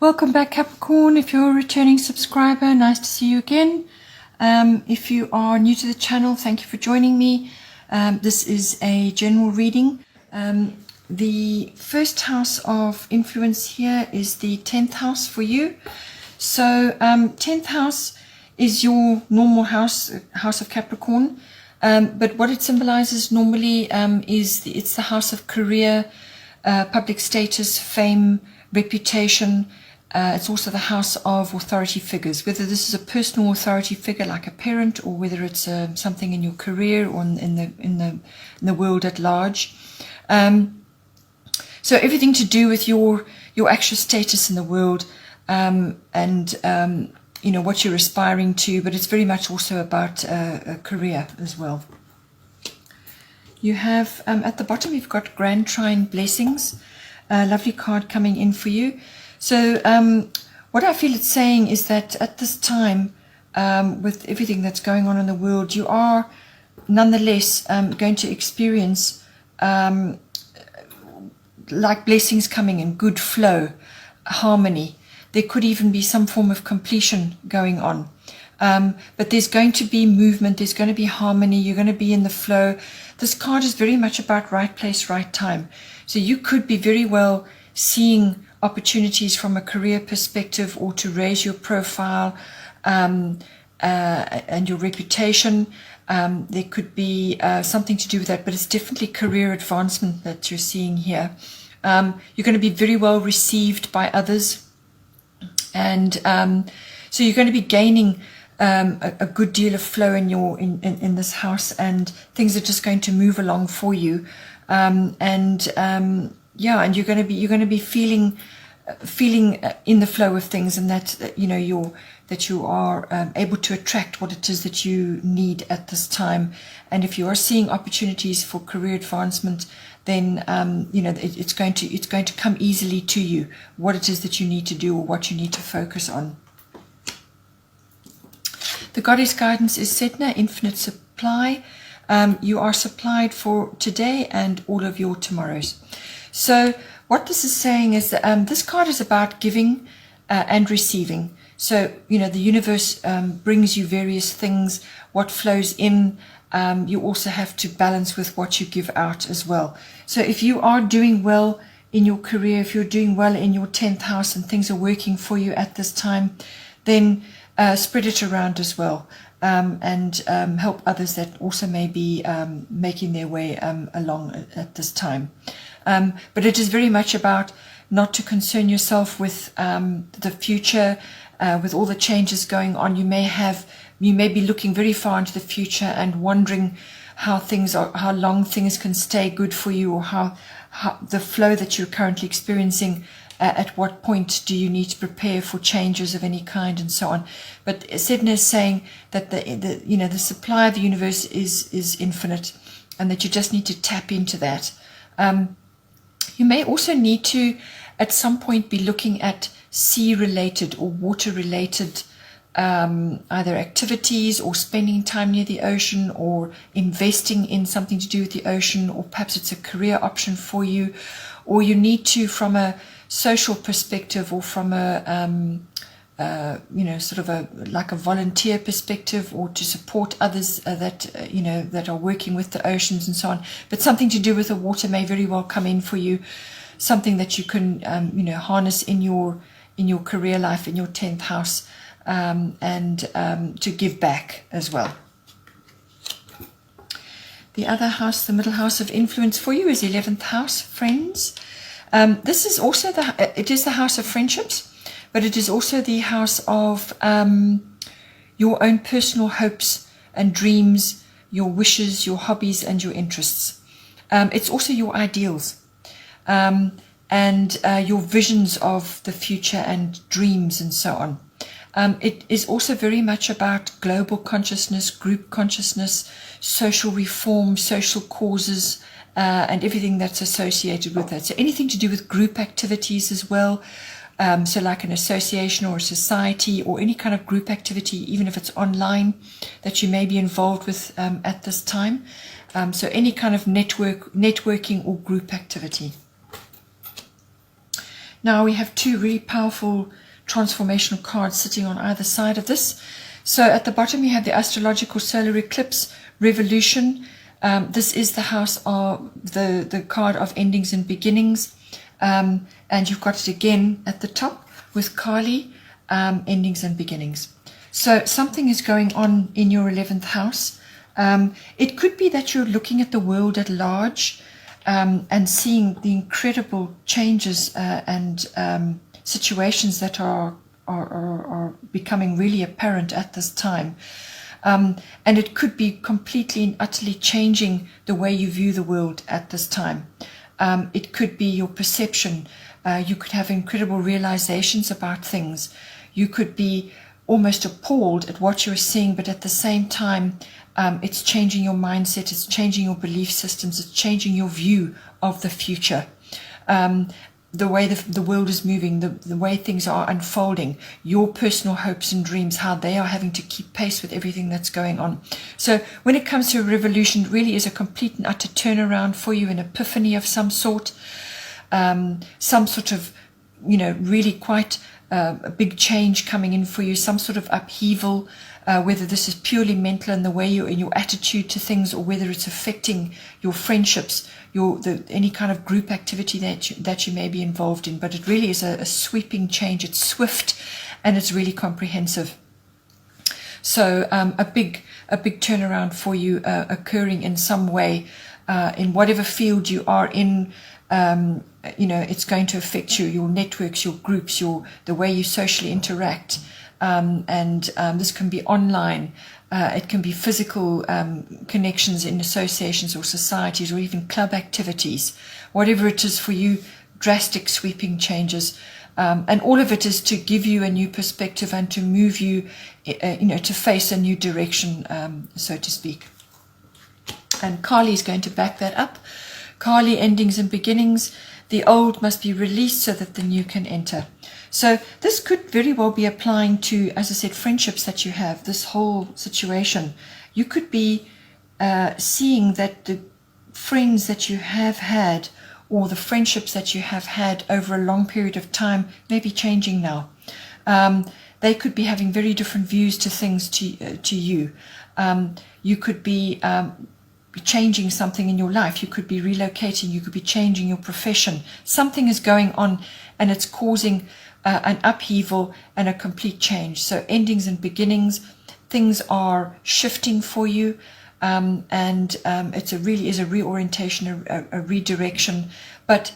Welcome back, Capricorn. If you're a returning subscriber, nice to see you again. If you are new to the channel, thank you for joining me. This is a general reading. The first house of influence here is the 10th house for you. So 10th house is your normal house, house of Capricorn. But what it symbolizes normally is it's the house of career, public status, fame, reputation. It's also the house of authority figures, whether this is a personal authority figure like a parent, or whether it's something in your career or in the world at large. So everything to do with your actual status in the world, and you know what you're aspiring to, but it's very much also about a career as well. You have at the bottom you've got Grand Trine Blessings, a lovely card coming in for you. So what I feel it's saying is that at this time, with everything that's going on in the world, you are nonetheless going to experience like blessings coming in, good flow, harmony. There could even be some form of completion going on. But there's going to be movement, there's going to be harmony, you're going to be in the flow. This card is very much about right place, right time. So you could be very well seeing opportunities from a career perspective, or to raise your profile and your reputation. There could be something to do with that, but it's definitely career advancement that you're seeing here. You're going to be very well received by others, and so you're going to be gaining a good deal of flow in this house, and things are just going to move along for you. Yeah, and you're going to be feeling in the flow of things, and that you know you are able to attract what it is that you need at this time. And if you are seeing opportunities for career advancement, then you know it's going to come easily to you, what it is that you need to do or what you need to focus on. The goddess guidance is Sedna, infinite supply. You are supplied for today and all of your tomorrows. So what this is saying is that this card is about giving and receiving. So, you know, the universe brings you various things, what flows in. You also have to balance with what you give out as well. So if you are doing well in your career, if you're doing well in your 10th house and things are working for you at this time, then spread it around as well. And help others that also may be making their way along at this time. But it is very much about not to concern yourself with the future, with all the changes going on. You may be looking very far into the future and wondering how long things can stay good for you, or how the flow that you're currently experiencing. At what point do you need to prepare for changes of any kind, and so on. But Sedna is saying that the supply of the universe is infinite, and that you just need to tap into that. You may also need to, at some point, be looking at sea-related or water-related either activities, or spending time near the ocean, or investing in something to do with the ocean, or perhaps it's a career option for you, or you need to, from a social perspective, or from a you know, sort of like a volunteer perspective, or to support others that you know, that are working with the oceans and so on. But something to do with the water may very well come in for you, something that you can you know, harness in your career life, in your 10th house, and to give back as well. The other house, the middle house of influence for you, is 11th house, friends. This is also it is the house of friendships, but it is also the house of your own personal hopes and dreams, your wishes, your hobbies, and your interests. It's also your ideals, and your visions of the future and dreams and so on. It is also very much about global consciousness, group consciousness, social reform, social causes, and everything that's associated with that. So anything to do with group activities as well. So like an association or a society, or any kind of group activity, even if it's online, that you may be involved with at this time. So any kind of networking or group activity. Now we have two really powerful transformational cards sitting on either side of this. So at the bottom you have the astrological solar eclipse revolution. This is the house of the card of endings and beginnings, and you've got it again at the top with Kali, endings and beginnings. So something is going on in your 11th house. It could be that you're looking at the world at large and seeing the incredible changes and situations that are becoming really apparent at this time. And it could be completely and utterly changing the way you view the world at this time. It could be your perception. You could have incredible realizations about things. You could be almost appalled at what you're seeing, but at the same time, it's changing your mindset, it's changing your belief systems, it's changing your view of the future. The way the world is moving, the way things are unfolding, your personal hopes and dreams, how they are having to keep pace with everything that's going on. So when it comes to a revolution, it really is a complete and utter turnaround for you, an epiphany of some sort, some sort of, really quite a big change coming in for you, some sort of upheaval, whether this is purely mental in the way in your attitude to things, or whether it's affecting your friendships, any kind of group activity that you may be involved in. But it really is a sweeping change. It's swift and it's really comprehensive. So a big turnaround for you occurring in some way, in whatever field you are in. It's going to affect you, your networks, your groups, the way you socially interact. This can be online, it can be physical connections in associations or societies, or even club activities. Whatever it is for you, drastic sweeping changes. And all of it is to give you a new perspective and to move you, to face a new direction, so to speak. And Kali is going to back that up. Kali, endings and beginnings. The old must be released so that the new can enter. So this could very well be applying to, as I said, friendships that you have, this whole situation. You could be seeing that the friends that you have had, or the friendships that you have had over a long period of time, may be changing now. They could be having very different views to things to you. You could be changing something in your life. You could be relocating. You could be changing your profession. Something is going on and it's causing an upheaval and a complete change. So endings and beginnings, things are shifting for you, and it really is a reorientation, a redirection. But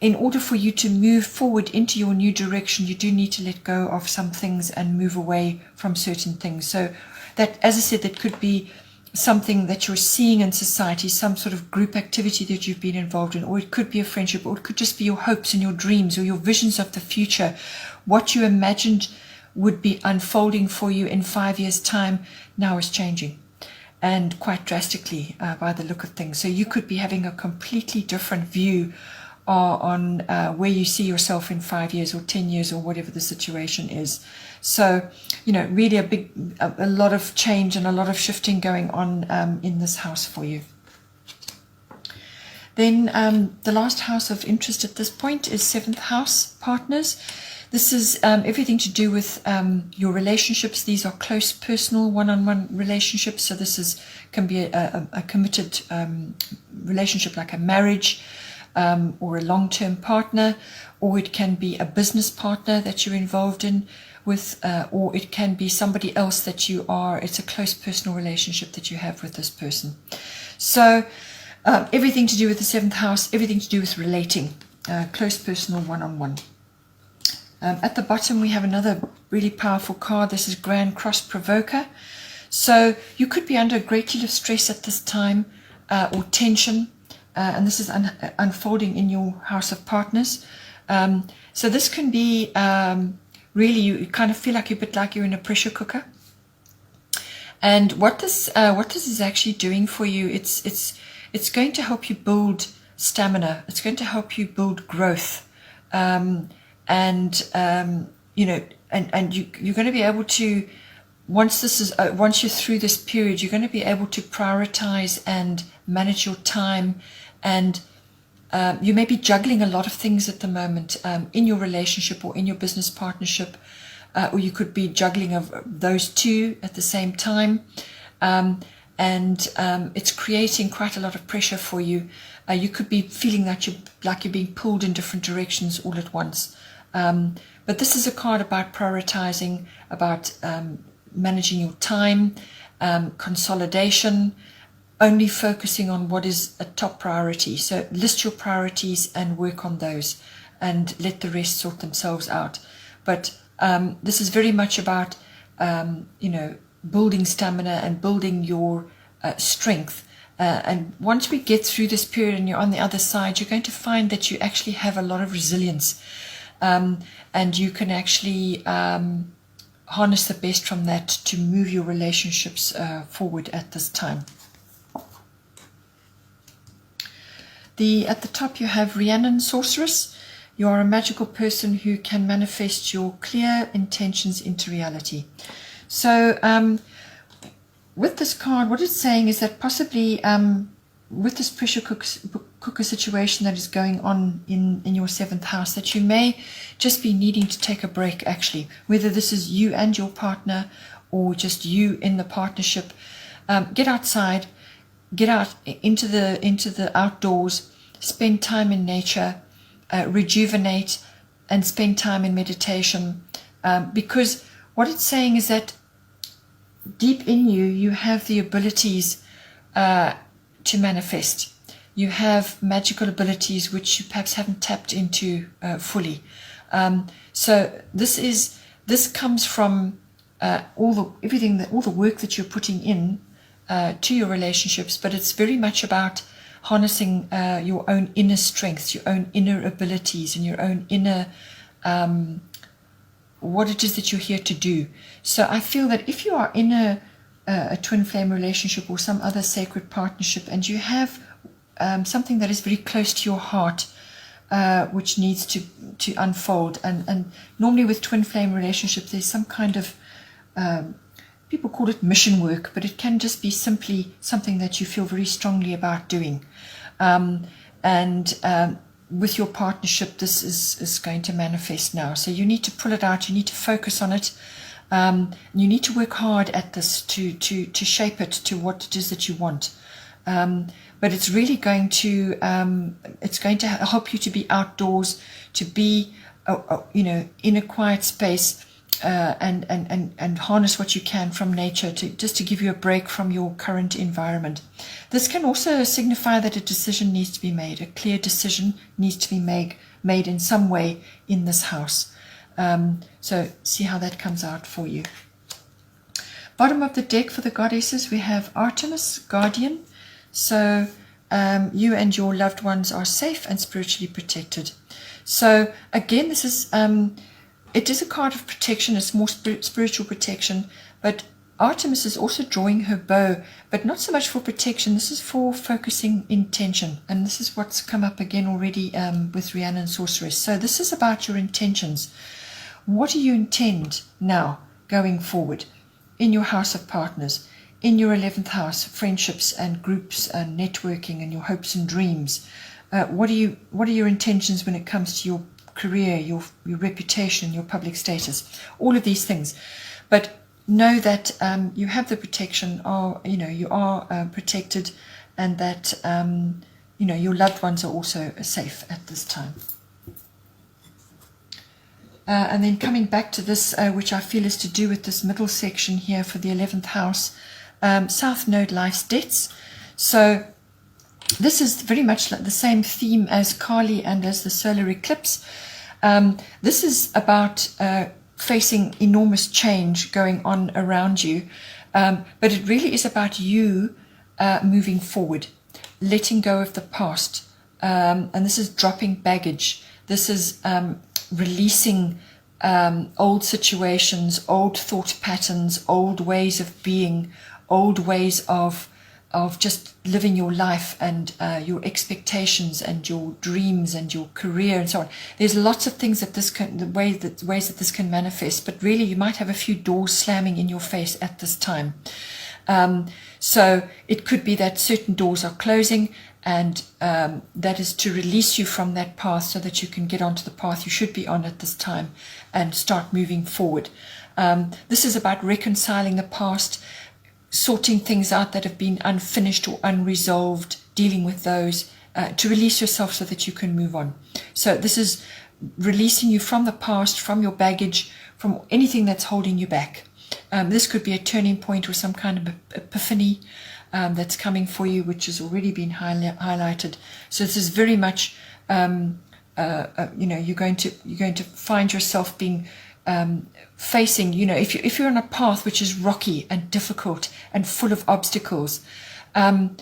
in order for you to move forward into your new direction, you do need to let go of some things and move away from certain things. So that, as I said, that could be something that you're seeing in society, some sort of group activity that you've been involved in, or it could be a friendship, or it could just be your hopes and your dreams or your visions of the future. What you imagined would be unfolding for you in 5 years' time now is changing, and quite drastically by the look of things. So you could be having a completely different view on where you see yourself in 5 years or 10 years or whatever the situation is. So, really a lot of change and a lot of shifting going on in this house for you. Then the last house of interest at this point is 7th house, partners. This is everything to do with your relationships. These are close, personal, one-on-one relationships. So this can be a committed relationship, like a marriage, or a long-term partner, or it can be a business partner that you're involved in with, or it can be somebody else that it's a close personal relationship that you have with this person. So everything to do with the 7th house, everything to do with relating, close personal, one-on-one. At the bottom we have another really powerful card. This is Grand Cross Provoker. So you could be under a great deal of stress at this time, or tension, and this is unfolding in your house of partners. So this can be really, you kind of feel like you're in a pressure cooker. And what this is actually doing for you, it's going to help you build stamina. It's going to help you build growth, and you're going to be able to, once you're through this period, you're going to be able to prioritize and manage your time and You may be juggling a lot of things at the moment in your relationship or in your business partnership, or you could be juggling of those two at the same time. It's creating quite a lot of pressure for you. You could be feeling that you're being pulled in different directions all at once. But this is a card about prioritizing, about managing your time, consolidation, only focusing on what is a top priority. So list your priorities and work on those and let the rest sort themselves out. But this is very much about, building stamina and building your strength. And once we get through this period and you're on the other side, you're going to find that you actually have a lot of resilience. And you can actually harness the best from that to move your relationships forward at this time. At the top you have Rhiannon Sorceress. You are a magical person who can manifest your clear intentions into reality. So with this card, what it's saying is that possibly with this pressure cooker situation that is going on in your 7th house, that you may just be needing to take a break, actually, whether this is you and your partner or just you in the partnership. Get outside, get out into the outdoors, spend time in nature, rejuvenate, and spend time in meditation, because what it's saying is that deep in you, you have the abilities to manifest. You have magical abilities which you perhaps haven't tapped into fully. So this comes from all the work that you're putting in to your relationships, but it's very much about harnessing your own inner strengths, your own inner abilities, and your own inner what it is that you're here to do. So I feel that if you are in a twin flame relationship or some other sacred partnership, and you have something that is very close to your heart, which needs to unfold, and normally with twin flame relationships there's some kind of people call it mission work, but it can just be simply something that you feel very strongly about doing. With your partnership, this is going to manifest now. So you need to pull it out, you need to focus on it, you need to work hard at this to shape it to what it is that you want. But it's really going to help you to be outdoors, to be in a quiet space, and harness what you can from nature to give you a break from your current environment. This can also signify that a decision needs to be made. A clear decision needs to be made in some way in this house. So see how that comes out for you. Bottom of the deck for the goddesses, we have Artemis, Guardian. So you and your loved ones are safe and spiritually protected. So again, this is it is a card of protection. It's more spiritual protection, but Artemis is also drawing her bow, but not so much for protection. This is for focusing intention, and this is what's come up again already with Rhiannon Sorceress. So this is about your intentions. What do you intend now going forward in your house of partners, in your 11th house, friendships and groups and networking and your hopes and dreams? What are your intentions when it comes to your career, your reputation, your public status, all of these things? But know that you have the protection, or you are protected, and that your loved ones are also safe at this time. And then coming back to this, which I feel is to do with this middle section here for the 11th house, South Node, life's debts. So this is very much like the same theme as Kali and as the solar eclipse. This is about facing enormous change going on around you, but it really is about you moving forward, letting go of the past, and this is dropping baggage. This is releasing old situations, old thought patterns, old ways of being, old ways of just living your life, and your expectations and your dreams and your career and so on. There's lots of things that ways that this can manifest, but really you might have a few doors slamming in your face at this time. So it could be that certain doors are closing, and that is to release you from that path so that you can get onto the path you should be on at this time and start moving forward. This is about reconciling the past, sorting things out that have been unfinished or unresolved, dealing with those, to release yourself so that you can move on. So this is releasing you from the past, from your baggage, from anything that's holding you back. This could be a turning point or some kind of epiphany that's coming for you, which has already been highlighted. So this is very much, you're going to find yourself being facing, if you're on a path which is rocky and difficult and full of obstacles, then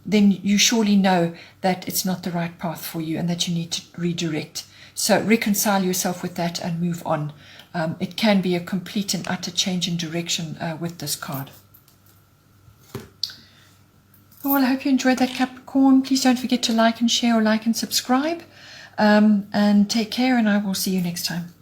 you surely know that it's not the right path for you and that you need to redirect. So reconcile yourself with that and move on. It can be a complete and utter change in direction with this card. Well, I hope you enjoyed that, Capricorn. Please don't forget to like and share, or like and subscribe. And take care, and I will see you next time.